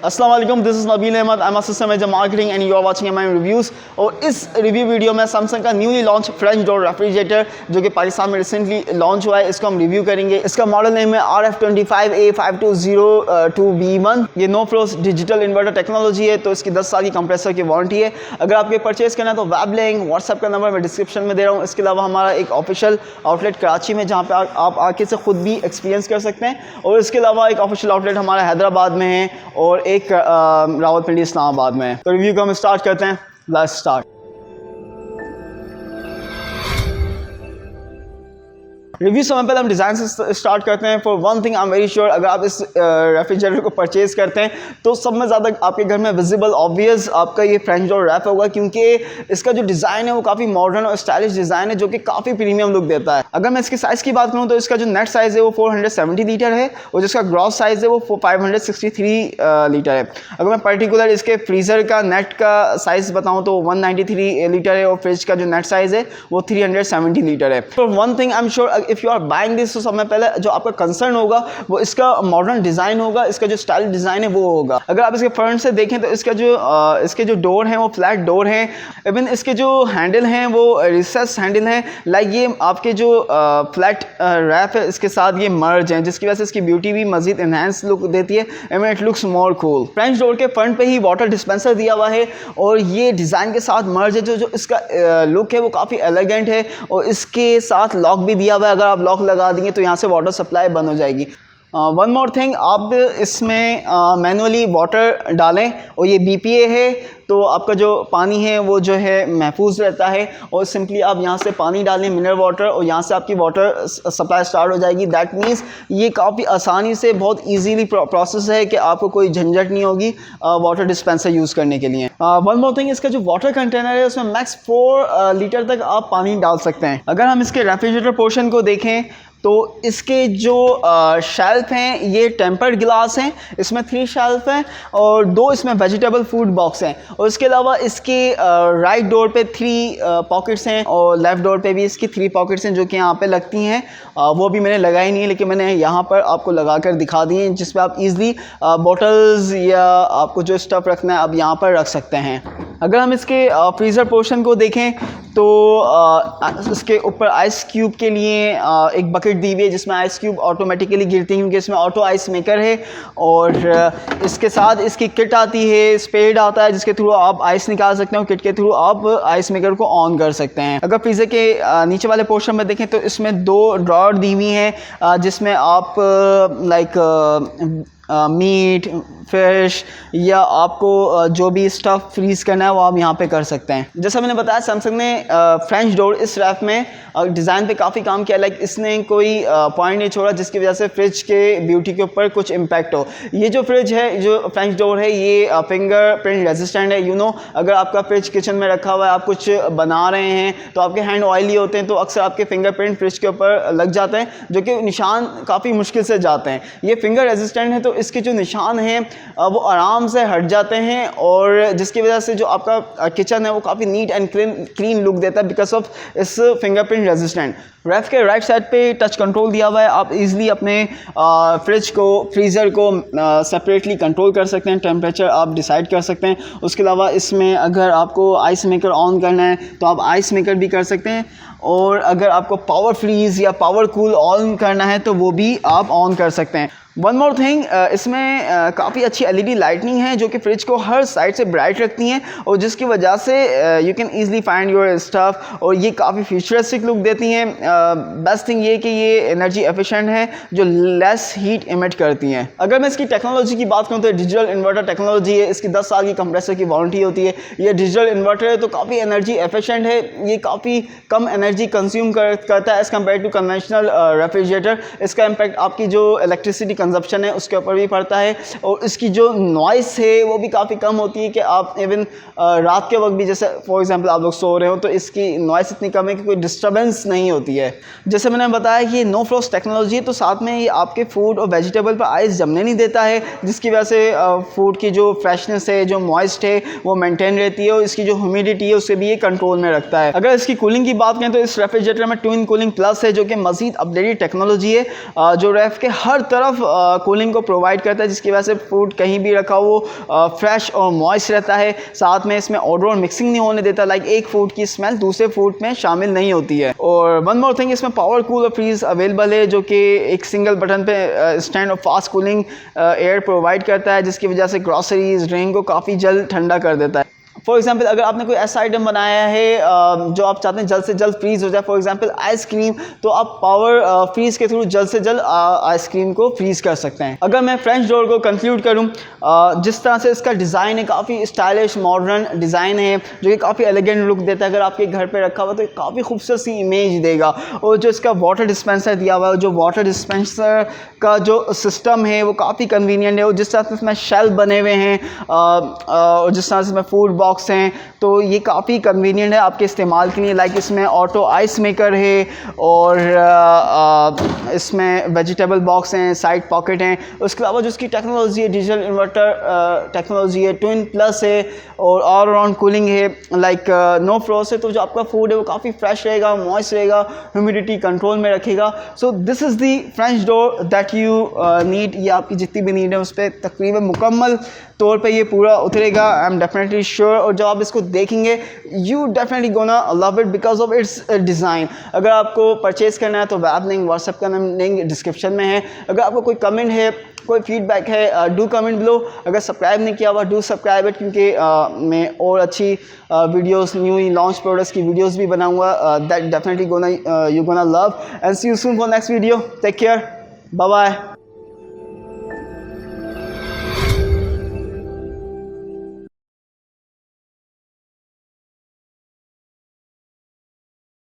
अस्सलाम वालेकुम, this is Nabeel Ahmed, I am assistant manager marketing and you are watching my reviews. और इस review video में सैमसंग का newly launch French door refrigerator जो कि पाकिस्तान में रिसेंटली लॉन्च हुआ है, इसको हम रिव्यू करेंगे। इसका मॉडल नेम है RF50A5202B1। ये no frost digital inverter technology है, तो इसकी 10 साल की कंप्रेसर की वारंटी है। अगर आपको परचेज़ करना है तो वेब लिंक, व्हाट्सएप का नंबर मैं डिस्क्रिप्शन में दे रहा हूँ। इसके अलावा हमारा एक ऑफिशियल आउटलेट कराची में जहाँ पर आप आके से खुद भी एक्सपीरियंस कर सकते हैं, और इसके अलावा एक ऑफिशियल आउटलेट हमारा हैदराबाद में है और एक रावलपिंडी इस्लामाबाद में। तो रिव्यू को हम स्टार्ट करते हैं। Let's start. रिव्यू समय पहले हम डिज़ाइन से स्टार्ट करते हैं। For one thing I am very sure, अगर आप इस रेफ्रिजरेटर को परचेज़ करते हैं तो सब में ज़्यादा आपके घर में विजिबल ऑब्वियस आपका ये फ्रेंच डोर रैप होगा, क्योंकि इसका जो डिज़ाइन है वो काफ़ी मॉडर्न और स्टाइलिश डिज़ाइन है जो कि काफ़ी प्रीमियम लुक देता है। अगर मैं इसके साइज़ की बात करूँ तो इसका जो नेट साइज़ है वो 470 लीटर है और जिसका ग्रॉस साइज़ है वो 563 लीटर है। अगर मैं पर्टिकुलर इसके फ्रीज़र का नेट का साइज़ बताऊँ तो 193 लीटर है और फ्रिज का जो नेट साइज़ है वो 370 लीटर है। तो one thing I am sure, if you are buying this तो सबसे पहले जो आपका कंसर्न होगा वो इसका मॉडर्न डिज़ाइन होगा, इसका जो स्टाइल डिज़ाइन है वो होगा। अगर आप इसके फ्रंट से देखें तो इसके जो डोर हैं वो फ्लैट डोर हैं। इवन इसके जो हैंडल हैं वो रिसेस हैंडल हैं। लाइक ये आपके जो फ्लैट रैप है इसके साथ ये मर्ज हैं, जिसकी वजह से इसकी ब्यूटी भी मज़ीद इन्हेंस लुक देती है। Even it looks more cool. French door के फ्रंट पे ही वाटर डिस्पेंसर दिया हुआ है और ये डिज़ाइन के साथ मर्ज है। जो इसका लुक है वो काफ़ी एलिगेंट है और इसके साथ लॉक भी दिया हुआ है। अगर आप लॉक लगा देंगे तो यहाँ से वाटर सप्लाई बंद हो जाएगी। वन मोर थिंग, आप इसमें मैनुअली वाटर डालें और ये BPA है तो आपका जो पानी है वो जो है महफूज रहता है, और सिंपली आप यहाँ से पानी डालें मिनरल वाटर और यहाँ से आपकी वाटर सप्लाई स्टार्ट हो जाएगी। दैट मीन्स ये काफ़ी आसानी से बहुत इजीली प्रोसेस है कि आपको कोई झंझट नहीं होगी वाटर डिस्पेंसर यूज़ करने के लिए। वन मोर थिंग, इसका जो वाटर कंटेनर है उसमें मैक्स 4 लीटर तक आप पानी डाल सकते हैं। अगर हम इसके रेफ्रिजरेटर पोर्शन को देखें तो इसके जो शेल्फ हैं ये टेम्पर्ड ग्लास हैं। इसमें 3 शेल्फ हैं और 2 इसमें वेजिटेबल फूड बॉक्स हैं, और इसके अलावा इसके राइट डोर पे 3 पॉकेट्स हैं और लेफ़्ट डोर पे भी इसकी 3 पॉकेट्स हैं जो कि यहाँ पे लगती हैं। वो भी मैंने लगाई नहीं है, लेकिन मैंने यहाँ पर आपको लगा कर दिखा दी हैं, जिस पर आप ईज़िली बॉटल्स या आपको जो स्टफ़ रखना है आप यहाँ पर रख सकते हैं। अगर हम इसके फ्रीज़र पोर्शन को देखें तो इसके ऊपर आइस क्यूब के लिए एक बकेट दी हुई है जिसमें आइस क्यूब ऑटोमेटिकली गिरती हैं, क्योंकि इसमें ऑटो आइस मेकर है। और इसके साथ इसकी किट आती है, स्पेड आता है जिसके थ्रू आप आइस निकाल सकते हैं और किट के थ्रू आप आइस मेकर को ऑन कर सकते हैं। अगर फ्रीज़र के नीचे वाले पोर्शन में देखें तो इसमें 2 ड्रॉर दी हुई हैं जिसमें आप लाइक मीट, फिश या आपको जो भी स्टफ़ फ्रीज़ करना है वो आप यहाँ पे कर सकते हैं। जैसा मैंने बताया, सैमसंग ने फ्रेंच डोर इस रैप में डिज़ाइन पे काफ़ी काम किया। लाइक इसने कोई पॉइंट नहीं छोड़ा जिसकी वजह से फ्रिज के ब्यूटी के ऊपर कुछ इम्पैक्ट हो। ये जो फ्रिज है, जो फ्रेंच डोर है, ये फिंगरप्रिंट रेजिस्टेंट है। अगर आपका फ्रिज किचन में रखा हुआ है, आप कुछ बना रहे हैं तो आपके हैंड ऑयली होते हैं तो अक्सर आपके फिंगरप्रिंट फ्रिज के ऊपर लग जाते हैं, जो कि निशान काफ़ी मुश्किल से जाते हैं। ये फिंगर रेजिस्टेंट है तो इसके जो निशान हैं वो आराम से हट जाते हैं, और जिसकी वजह से जो आपका किचन है वो काफ़ी नीट एंड क्लीन लुक देता है बिकॉज ऑफ इस फिंगरप्रिंट रेजिस्टेंट। रैप के राइट साइड पे टच कंट्रोल दिया हुआ है। आप इजीली अपने फ्रिज को, फ्रीज़र को सेपरेटली कंट्रोल कर सकते हैं, टेम्परेचर आप डिसाइड कर सकते हैं। उसके अलावा इसमें अगर आपको आइस मेकर ऑन करना है तो आप आइस मेकर भी कर सकते हैं, और अगर आपको पावर फ्रीज़ या पावर कूल ऑन करना है तो वो भी आप ऑन कर सकते हैं। वन मोर थिंग, इसमें काफ़ी अच्छी LED लाइटनिंग है जो कि फ्रिज को हर साइड से ब्राइट रखती हैं, और जिसकी वजह से you can easily find your stuff, और ये काफ़ी फ्यूचरिस्टिक लुक देती हैं। बेस्ट थिंग ये कि ये एनर्जी एफिशिएंट है जो लेस हीट इमिट करती हैं। अगर मैं इसकी टेक्नोलॉजी की बात करूँ तो डिजिटल इन्वर्टर टेक्नोलॉजी है। इसकी 10 साल की कंप्रेसर की वारंटी होती है। ये डिजिटल इन्वर्टर है तो काफ़ी एनर्जी एफिशिएंट है। ये काफ़ी कम एनर्जी कंज्यूम करता है as compare to conventional refrigerator. इसका इम्पैक्ट आपकी जो इलेक्ट्रिसिटी कंजप्शन है उसके ऊपर भी पड़ता है, और इसकी जो नॉइस है वो भी काफ़ी कम होती है कि आप इवन रात के वक्त भी, जैसे फॉर एग्जांपल आप लोग सो रहे हो तो इसकी नॉइस इतनी कम है कि कोई डिस्टर्बेंस नहीं होती है। जैसे मैंने बताया कि ये नो फ्रॉस्ट टेक्नोलॉजी है, तो साथ में ये आपके फूड और वेजिटेबल पर आइस जमने नहीं देता है, जिसकी वजह से फूड की जो फ्रेशनेस है, जो मॉइस्ट है वो मेंटेन रहती है, और इसकी जो ह्यूमिडिटी है उसे भी ये कंट्रोल में रखता है। अगर इसकी कूलिंग की बात करें तो इस रेफ्रिजरेटर में ट्विन कूलिंग प्लस है जो कि मज़ीद अपडेटेड टेक्नोलॉजी है जो रेफ के हर तरफ कूलिंग को प्रोवाइड करता है, जिसकी वजह से फूड कहीं भी रखा हो फ्रेश और मॉइस्ट रहता है। साथ में इसमें ऑर्डर और मिक्सिंग नहीं होने देता, लाइक एक फूड की स्मेल दूसरे फूड में शामिल नहीं होती है। और वन मोर थिंग, इसमें पावर कूलर फ्रीज अवेलेबल है, जो कि एक सिंगल बटन पे स्टैंड और फास्ट कूलिंग एयर प्रोवाइड करता है, जिसकी वजह से ग्रॉसरीज ड्रिंक को काफ़ी जल्द ठंडा कर देता है। फॉर एग्जाम्पल, अगर आपने कोई ऐसा आइटम बनाया है जो आप चाहते हैं जल्द से जल्द फ्रीज़ हो जाए, फॉर एग्जाम्पल आइसक्रीम, तो आप पावर फ्रीज़ के थ्रू जल्द से जल्द आइसक्रीम को फ्रीज़ कर सकते हैं। अगर मैं फ्रेंच डोर को कंक्लूड करूं, जिस तरह से इसका डिज़ाइन है काफ़ी स्टाइलिश मॉडर्न डिज़ाइन है, जो कि काफ़ी एलिगेंट लुक देता है। अगर आपके घर पे रखा हुआ तो काफ़ी खूबसूरत सी इमेज देगा। और जो इसका वाटर डिस्पेंसर दिया हुआ है, जो वाटर डिस्पेंसर का जो सिस्टम है वो काफ़ी कन्वीनियंट है। और जिस तरह से इसमें शेल्फ बने हुए हैं और जिस तरह से इसमें फूड बॉक्स हैं, तो ये काफ़ी कन्वीनियंट है आपके इस्तेमाल के लिए। लाइक इसमें ऑटो आइस मेकर है और इसमें वेजिटेबल बॉक्स हैं, साइड पॉकेट हैं। उसके अलावा जो इसकी टेक्नोलॉजी है, डिजिटल इन्वर्टर टेक्नोलॉजी है, ट्विन प्लस है और ऑल अराउंड कूलिंग है, लाइक नो फ्रॉस्ट है। तो जो आपका फूड है वो काफ़ी फ्रेश रहेगा, मॉइस्ट रहेगा, ह्यूमिडिटी कंट्रोल में रखेगा। So this is the French door that you need. ये आपकी जितनी भी नीड है उस पर तकरीबन मुकम्मल तौर पे ये पूरा उतरेगा, आई एम डेफिनेटली श्योर। और जब आप इसको देखेंगे you definitely gonna love it because of its design. अगर आपको परचेज़ करना है तो वेब लिंक, व्हाट्सएप का लिंक डिस्क्रिप्शन में है। अगर आपको कोई कमेंट है, कोई फीडबैक है, डू कमेंट बिलो। अगर सब्सक्राइब नहीं किया हुआ डू सब्सक्राइब इट, क्योंकि मैं और अच्छी वीडियोस, न्यू लॉन्च प्रोडक्ट्स की वीडियोस भी बनाऊंगा that definitely you gonna love. And see you soon for next video. Take care, bye bye.